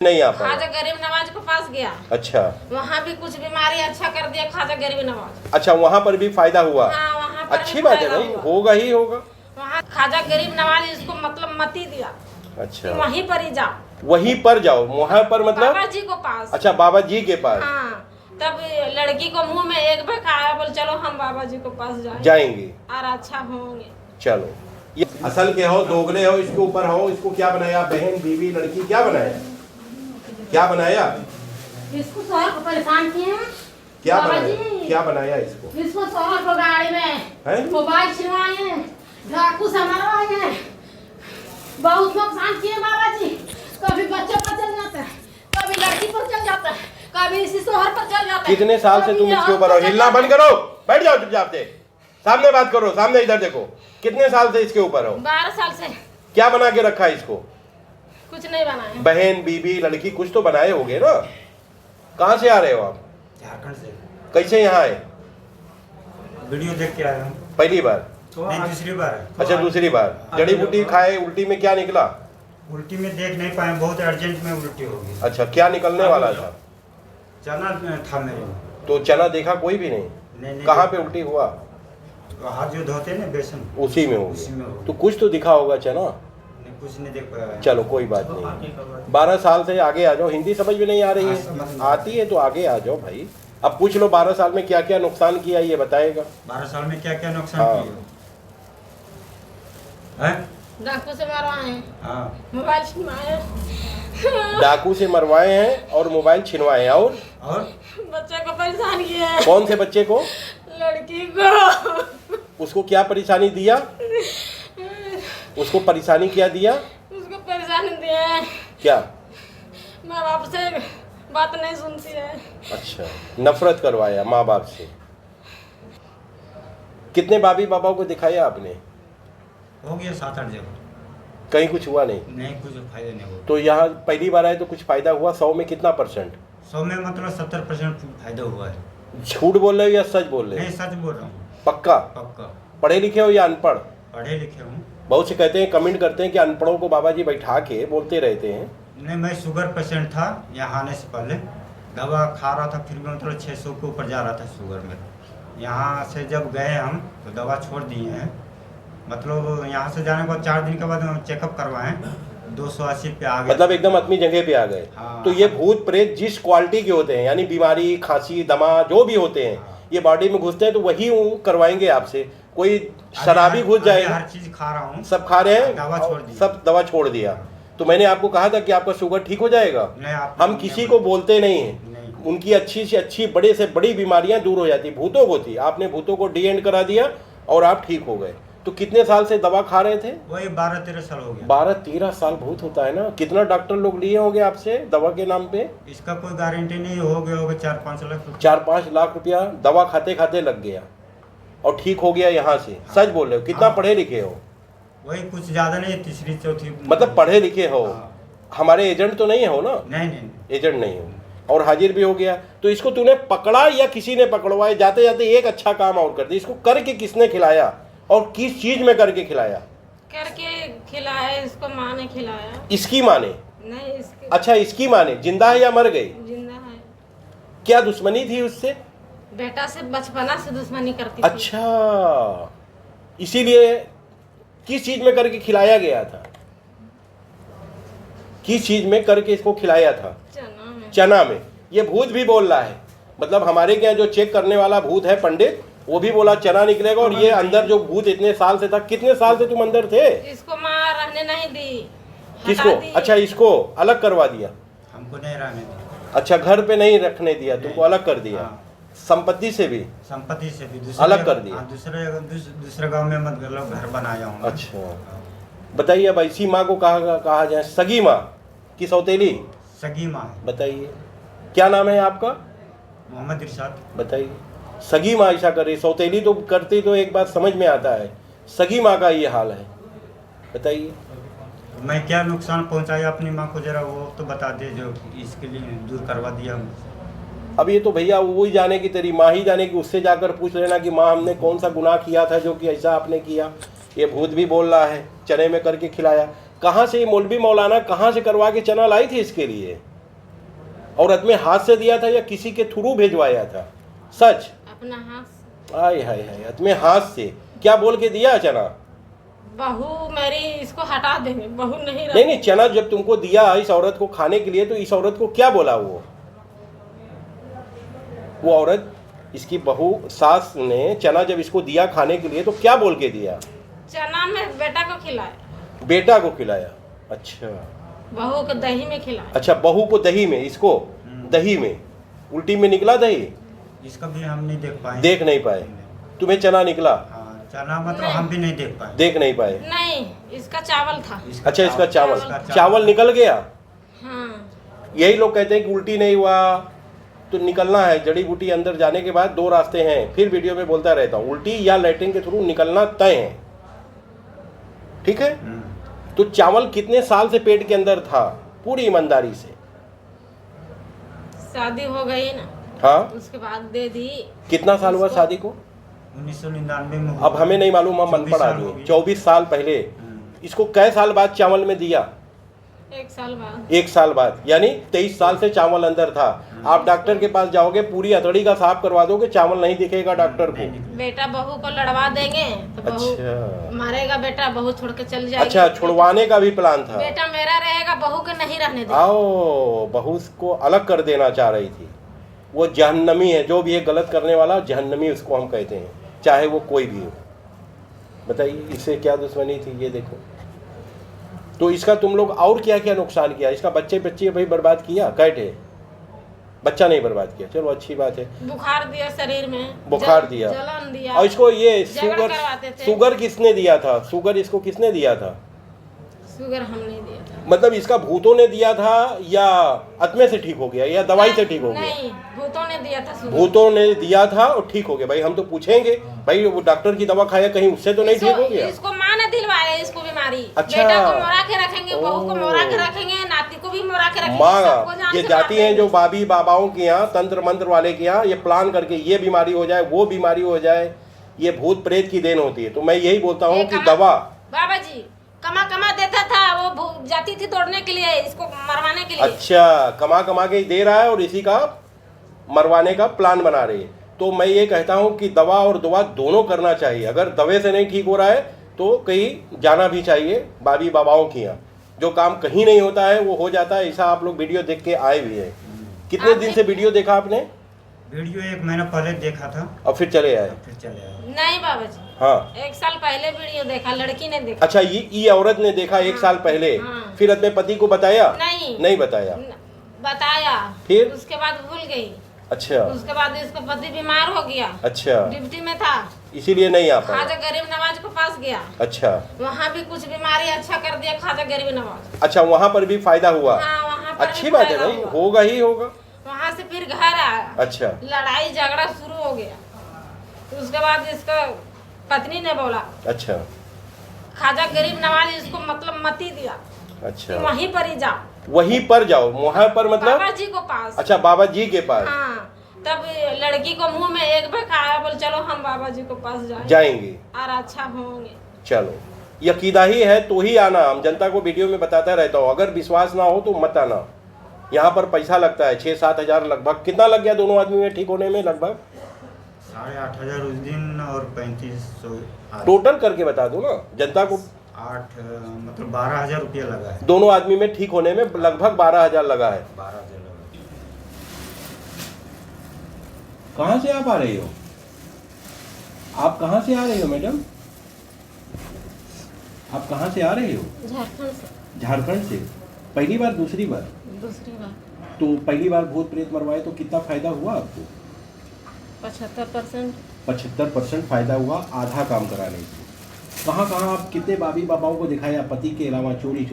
नहीं आ पाया। ख्वाजा गरीब नवाज के पास गया। अच्छा, वहाँ भी कुछ बीमारी अच्छा कर दिया ख्वाजा गरीब नवाज। अच्छा, वहाँ पर भी फायदा हुआ। हाँ, वहाँ पर अच्छी बात है भाई, होगा ही होगा। वहाँ ख्वाजा गरीब नवाज इसको मतलब मती दिया। अच्छा, वहीं पर ही जाओ, वहीं पर जाओ, वहाँ पर मतलब बाबा जी को पास। अच्छा, बाबा जी के पास। हाँ, तब लड़की को मुंह में एक भका आया, बोल चलो हम बाबा जी को पास जाएंगे और अच्छा होंगे। चलो, ये असल के हो, दोगले हो, इसके ऊपर हो, इसको क्या बनाया? बहन, बीवी, लड़की, क्या बनाया? क्या बनाया? इसको शौहर को परेशान किए हैं। क्या बनाया? क्या बनाया इसको? इसको शौहर को गाड़ी में मोबाइल छिनवाए हैं, डाकू से मरवाए हैं, बहुत नुकसान किए बाबा जी। कभी बच्चे पर चल जाता है, कभी लड़की पर चल जाता है, कभी इसी शौहर पर चल जाता है। कितने साल से तुम इसके ऊपर हो? हिलना बंद करो, बैठ जाओ चुपचाप से। सामने बात करो, सामने इधर देखो। कितने साल से इसके ऊपर हो? 12 साल से। क्या बना के रखा है इसको? कुछ नहीं बनाए। बहन, बीबी, लड़की कुछ तो बनाए होंगे ना? कहाँ से आ रहे हो आप? झारखंड से। कैसे यहाँ आए? वीडियो देख के आया हूँ। पहली बार? नहीं, दूसरी बार। अच्छा, दूसरी बार। जड़ी बूटी खाए, उल्टी में क्या निकला? उल्टी में देख नहीं पाए, बहुत अर्जेंट में उल्टी हो गई। अच्छा, क्या निकलने वाला था? चना था मेरे में। तो चना देखा कोई भी नहीं? नहीं। कहाँ पे उल्टी हुआ? हाथ जो धोते ना बेसन, उसी में हो उसी में हो गया। गया। तो कुछ तो दिखा होगा चना? नहीं, कुछ नहीं देख पाया। चलो कोई बात नहीं। 12 साल से आगे आ जाओ। हिंदी समझ में नहीं आ रही है? आती है तो आगे आ जाओ भाई। अब पूछ लो 12 साल में क्या क्या नुकसान किया, ये बताएगा। 12 साल में क्या क्या नुकसान हाँ। किया? हैं? डाकू से मरवाए हैं, हाँ। मोबाइल छिनवाए, डाकू से मरवाए हैं और मोबाइल छिनवाए हैं। और बच्चे को परेशान किया है। कौन से बच्चे को? लड़की को। उसको क्या परेशानी दिया? उसको परेशानी क्या दिया? उसको परेशानी दिया है, क्या? माँ बाप से बात नहीं सुनती है। अच्छा, नफरत करवाया माँ बाप से। कितने बाबी बाबाओं को दिखाया आपने? हो गया 7-8 जगह। कहीं कुछ हुआ नहीं? नहीं, कुछ फायदा नहीं हुआ। तो यहाँ पहली बार आए तो कुछ फायदा हुआ? 100 में कितना परसेंट? 100 में मतलब 70% फायदा हुआ है। झूठ बोल रहे हो या सच बोल रहे नहीं, हो? सच बोल रहा हूँ। पक्का? पक्का। पढ़े लिखे हो या अनपढ़? पढ़े लिखे हूँ। बहुत से कहते हैं, कमेंट करते हैं कि अनपढ़ों को बाबा जी बैठा के बोलते रहते हैं। नहीं, मैं शुगर पेशेंट था। यहाँ आने से पहले दवा खा रहा था, फिर भी मतलब 600 के ऊपर जा रहा था शुगर में। यहाँ से जब गए हम तो दवा छोड़ दिए हैं। मतलब यहाँ से जाने के बाद 4 दिन के बाद हम चेकअप करवाएं, 280 पे आ गए। मतलब एकदम अपनी जगह पे आ गए। हाँ। तो ये भूत प्रेत जिस क्वालिटी के होते हैं, यानी बीमारी, खांसी, दमा जो भी होते हैं, ये बॉडी में घुसते हैं तो वही वो करवाएंगे आपसे। कोई शराबी घुस जाएगा। हर चीज खा रहा हूँ, सब खा रहे हैं, दवा छोड़ दी। सब दवा छोड़ दिया। तो मैंने आपको कहा था कि आपका शुगर ठीक हो जाएगा। नहीं, हम किसी को बोलते नहीं हैं। उनकी अच्छी से अच्छी, बड़े से बड़ी बीमारियां दूर हो जाती। भूतों को थी, आपने भूतों को डी एंड करा दिया और आप ठीक हो गए। तो कितने साल से दवा खा रहे थे? वही 12-13 साल हो गया। 12-13 साल बहुत होता है ना। कितना डॉक्टर लोग लिए होंगे आपसे दवा के नाम पे? इसका कोई गारंटी नहीं, हो गया होगा 4-5 लाख रुपया। 4-5 लाख रुपया दवा खाते खाते लग गया और ठीक हो गया यहाँ से। सच बोल रहे हो? कितना पढ़े लिखे हो? वही कुछ ज्यादा नहीं, तीसरी चौथी। मतलब पढ़े लिखे हो। हाँ। हमारे एजेंट तो नहीं हो ना? नहीं। एजेंट नहीं हो और हाजिर भी हो गया। तो इसको तूने पकड़ा या किसी ने पकड़वाया? जाते जाते एक अच्छा काम और कर दी। इसको करके किसने खिलाया और किस चीज में करके खिलाया? करके खिलाया, इसको माँ ने खिलाया। इसकी माँ ने? नहीं, इसके। अच्छा, इसकी माँ ने। जिंदा है या मर गई? जिंदा है। क्या दुश्मनी थी उससे? बेटा से बचपना से दुश्मनी करती थी। अच्छा, इसीलिए किस चीज में करके खिलाया गया था? किस चीज में करके इसको खिलाया था? चना में। चना में। ये भूत भी बोल रहा है। मतलब हमारे यहाँ जो चेक करने वाला भूत है पंडित, वो भी बोला चना निकलेगा। और ये अंदर जो भूत इतने साल से था, कितने साल से तुम अंदर थे? इसको माँ रहने नहीं दी। किसको? अच्छा, इसको अलग करवा दिया। हमको नहीं रहने दिया। अच्छा, घर पे नहीं रखने दिया, तुमको अलग कर दिया। हाँ। संपत्ति से भी? संपत्ति से भी अलग कर दिया। दूसरे गांव में मतलब घर बनाया हूँ। अच्छा, बताइए अब इसी माँ को कहा जाए सगी माँ कि सौतेली? सगी माँ है। बताइए क्या नाम है आपका? मोहम्मद इरशाद। बताइए। सगी माँ ऐसा करे, सौतेली तो करती तो एक बात समझ में आता है, सगी माँ का ये हाल है। बताइए। मैं क्या नुकसान पहुंचाया अपनी माँ को, जरा वो तो बता दे, जो इसके लिए दूर करवा दिया हम। अब ये तो भैया वो ही जाने की, तेरी माँ ही जाने की। उससे जाकर पूछ लेना कि माँ हमने कौन सा गुनाह किया था जो कि ऐसा आपने किया। ये भूत भी बोल रहा है चने में करके खिलाया। कहाँ से ये मौलवी मौलाना कहाँ से करवा के चना लाई थी इसके लिए? औरत में हाथ से दिया था या किसी के थ्रू भेजवाया था? सच? अपना हाथ। आय हाय हाय, अपने हाथ से। क्या बोल के दिया चना? बहू मेरी इसको हटा देंगे, बहू नहीं नहीं नहीं, चना जब तुमको दिया इस औरत को खाने के लिए तो इस औरत को क्या बोला? वो औरत, इसकी बहू सास ने चना जब इसको दिया खाने के लिए तो क्या बोल के दिया? चना में बेटा को खिलाया। बेटा को खिलाया? अच्छा। बहू को दही में खिलाया। अच्छा, बहू को दही में, इसको दही में, उल्टी में निकला दही? इसका भी हम नहीं देख पाए। देख नहीं पाए? तुम्हें चना निकला? हाँ, चना मतलब हम भी नहीं देख पाए। देख नहीं पाए? नहीं, इसका चावल था। अच्छा, इसका चावल। चावल। चावल निकल गया? हाँ। यही लोग कहते हैं कि उल्टी नहीं हुआ तो निकलना है। जड़ी बूटी अंदर जाने के बाद 2 रास्ते हैं, फिर वीडियो में बोलता रहता हूँ, उल्टी या लैट्रिन के थ्रू निकलना तय है। ठीक है? तो चावल कितने साल से पेट के अंदर था? पूरी ईमानदारी से। शादी हो गई ना, हाँ, उसके बाद दे दी। कितना साल हुआ शादी को? 1999 में। अब हमें नहीं मालूम, हम अनपढ़ आदमी हैं। 24 साल पहले। इसको कै साल बाद चावल में दिया? 1 साल बाद। 1 साल बाद, यानी 23 साल से चावल अंदर था। आप डॉक्टर के पास जाओगे, पूरी हथौड़ी का साफ करवा दोगे, चावल नहीं दिखेगा डॉक्टर को। बेटा बहू को लड़वा देंगे तो बहू अच्छा। मारेगा, बेटा बहू छोड़ के चल जाएगी। अच्छा, छुड़वाने का भी प्लान था? बेटा मेरा रहेगा, बहू को नहीं रहने देगा। आओ, बहू को अलग कर देना चाह रही थी। वो जहन्नमी है, जो भी ये गलत करने वाला जहन्नमी उसको हम कहते हैं, चाहे वो कोई भी हो। बताइए इससे क्या दुश्मनी थी? ये देखो। तो इसका तुम लोग और क्या क्या नुकसान किया? इसका बच्चे भाई बर्बाद किया? कैटे बच्चा नहीं बर्बाद किया, चलो अच्छी बात है। बुखार दिया शरीर में, बुखार दिया, जलन दिया। और इसको ये झगड़ा करवाते थे। शुगर किसने दिया था? शुगर इसको किसने दिया था? शुगर हम नहीं दिया था। मतलब इसका भूतों ने दिया था या आत्मे से ठीक हो गया या दवाई से ठीक हो गया? नहीं, भूतों ने दिया था शुगर। भूतों ने दिया था और ठीक हो गया। भाई हम तो पूछेंगे, भाई वो डॉक्टर की दवा खाया, कहीं उससे तो नहीं ठीक हो गया? इसको माँ ने दिलवाया इसको बीमारी। अच्छा। बेटा को मोरा के रखेंगे, बहू को मोरा के रखेंगे, नाती को भी मोरा के रखेंगे। सबको माँ जान ये से जाती मार हैं जो देंगे। बाबी बाबाओं के यहाँ, तंत्र मंत्र वाले के यहाँ, ये प्लान करके ये बीमारी हो जाए, वो बीमारी हो जाए, ये भूत प्रेत की देन होती है। तो मैं यही बोलता हूँ कि दवा बाबा जी कमा देता था, वो जाती थी दौड़ने के लिए, इसको मरवाने के लिए। अच्छा, कमा के ही दे रहा है और इसी का मरवाने का प्लान बना रही है। तो मैं ये कहता हूँ कि दवा और दुआ दोनों करना चाहिए। अगर दवे से नहीं ठीक हो रहा है तो कहीं जाना भी चाहिए बाबी बाबाओं के यहाँ। जो काम कहीं नहीं होता है वो हो जाता है। ऐसा आप लोग वीडियो देख के आए भी हैं। कितने दिन से वीडियो देखा आपने? वीडियो 1 महीना पहले देखा था, और फिर चले आए? फिर चले आए। नहीं बाबा जी, हाँ। 1 साल पहले वीडियो देखा, लड़की ने देखा। अच्छा, ये औरत ने देखा 1 साल पहले? हाँ। फिर अपने पति को बताया? नहीं बताया। बताया, फिर उसके बाद भूल गई। अच्छा। उसके बाद इसका पति बीमार हो गया। अच्छा, ड्यूटी में था, इसीलिए नहीं आ पाया? खाजा गरीब नवाज के पास गया। अच्छा, वहाँ भी कुछ बीमारी अच्छा कर दिया खाजा गरीब नवाज। अच्छा, वहाँ पर भी फायदा हुआ? हाँ, वहाँ पर अच्छी भी बात है फायदा भाई, हुआ। होगा ही होगा। वहाँ से फिर घर आया। अच्छा। लड़ाई झगड़ा शुरू हो गया। उसके बाद इसका पत्नी ने बोला, अच्छा। खाजा गरीब नवाज इसको मतलब मती दिया। अच्छा, वहीं पर ही जाओ, वहीं पर जाओ। वहाँ पर मतलब? बाबा जी को पास। अच्छा, बाबा जी के पास। हाँ, तब लड़की को मुंह में एक बार खाया, बोल चलो हम बाबा जी को पास जाएंगे और अच्छा होंगे। चलो, यकीदा ही है तो ही आना। हम जनता को वीडियो में बताता रहता हूँ, अगर विश्वास ना हो तो मत आना। यहाँ पर पैसा लगता है 6-7 हज़ार लगभग। कितना लग गया दोनों आदमी में ठीक होने में? लगभग 8,500 उस दिन और 3500 टोटल करके बता दो ना जनता को। 8 मतलब 12,000 रुपया लगा है। दोनों आदमी में ठीक होने में लगभग 12,000 लगा है। 12,000 लगा। कहाँ से आप आ रही हो? आप कहाँ से आ रही हो मैडम? आप कहाँ से आ रही हो? झारखंड से। झारखंड से। पहली बार, दूसरी बार? दूसरी बार। तो पहली बार भूत प्रेत मरवाए तो कितना फायदा हुआ आपको? 75%। 75% फायदा हुआ आधा काम कराने से। कहाँ कहाँ आप कितने बाबी बाबाओं को दिखाया पति के अलावा? चोरी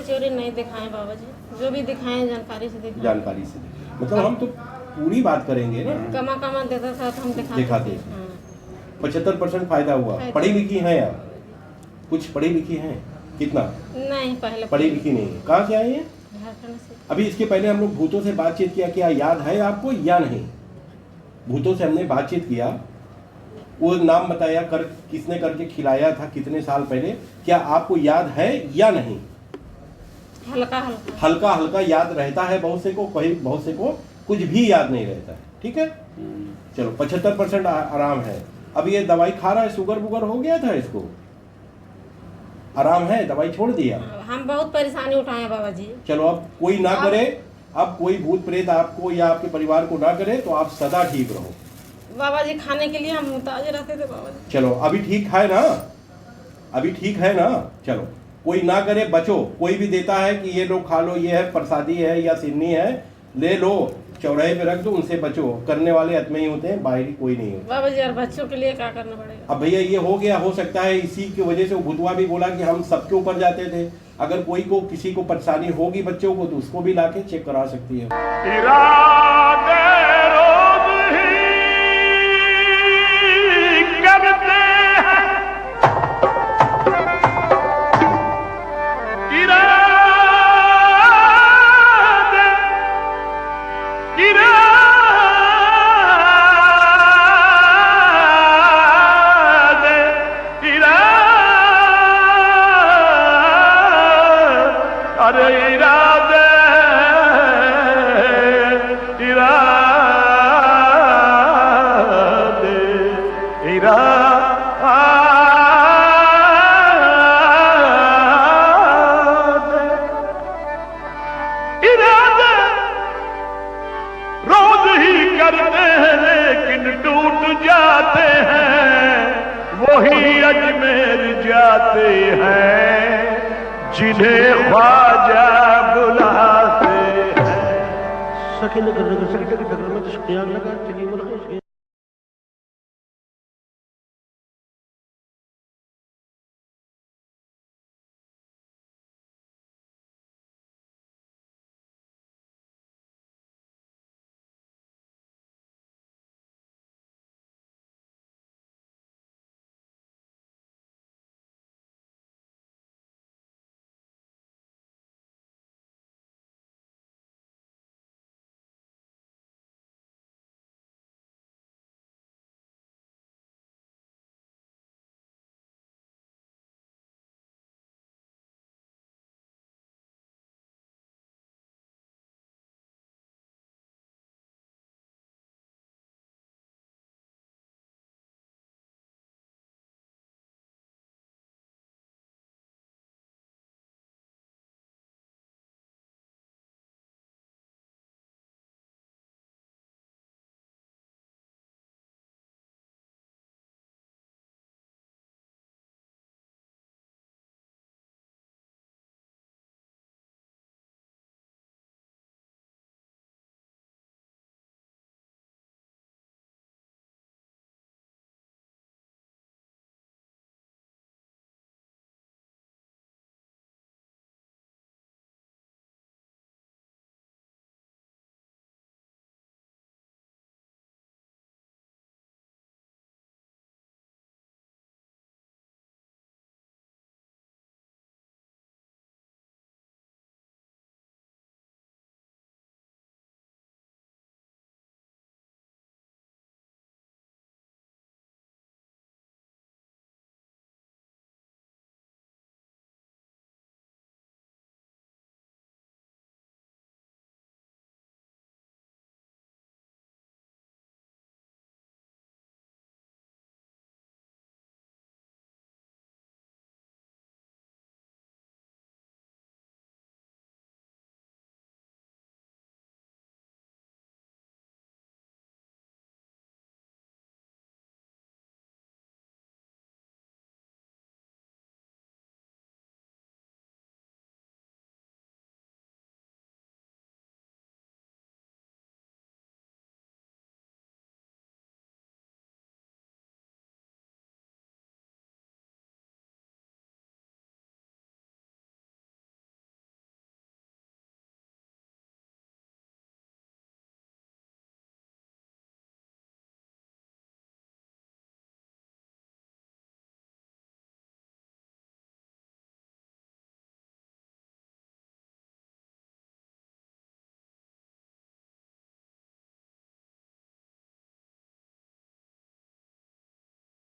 चोरी नहीं दिखाए बाबा जी, जो भी दिखाए जानकारी से दिखाए। जानकारी से मतलब हम तो पूरी बात करेंगे ना। कमा देता था तो हम दिखाते थे। 75% फायदा हुआ। पढ़ी लिखी हैं आप? कुछ पढ़ी लिखी हैं? कितना? नहीं, पहले पढ़ी लिखी नहीं है। कहाँ से आई हैं? झारखंड से। अभी इसके पहले हम लोग भूतों से बातचीत किया, क्या याद है आपको या नहीं? भूतों से हमने बातचीत किया, वो नाम बताया, किसने करके खिलाया था कितने साल पहले, क्या आपको याद है या नहीं? हल्का हल्का हल्का हल्का याद रहता है, बहुत से को कुछ भी याद नहीं रहता है। ठीक है, चलो 75% आराम है। अब ये दवाई खा रहा है, शुगर वुगर हो गया था इसको, आराम है, दवाई छोड़ दिया। हम बहुत परेशानी उठाए हैं बाबा जी। चलो अब कोई ना करे, अब कोई भूत प्रेत आपको या आपके परिवार को ना करे, तो आप सदा ठीक रहो बाबा जी। खाने के लिए हम मुहताज रहते थे बाबा जी। चलो अभी ठीक है ना, अभी ठीक है ना। चलो कोई ना करे, बचो। कोई भी देता है कि ये लो खा लो, ये है प्रसादी है या सिन्नी है, ले लो, चौराहे पे रख दो, उनसे बचो। करने वाले आत्मा ही होते हैं, बाहरी कोई नहीं होता। बाबा जी, और बच्चों के लिए क्या करना पड़ेगा? अब भैया ये हो गया, हो सकता है इसी की वजह से वो भुतवा भी बोला कि हम सबके ऊपर जाते थे। अगर कोई को किसी को परेशानी होगी बच्चों को, तो उसको भी लाके चेक करा सकती है। जाते हैं जिन्हें ख्वाजा बुलाते हैं। सके नगर नगर सके नगर में तो शुक्रिया लगा चलिए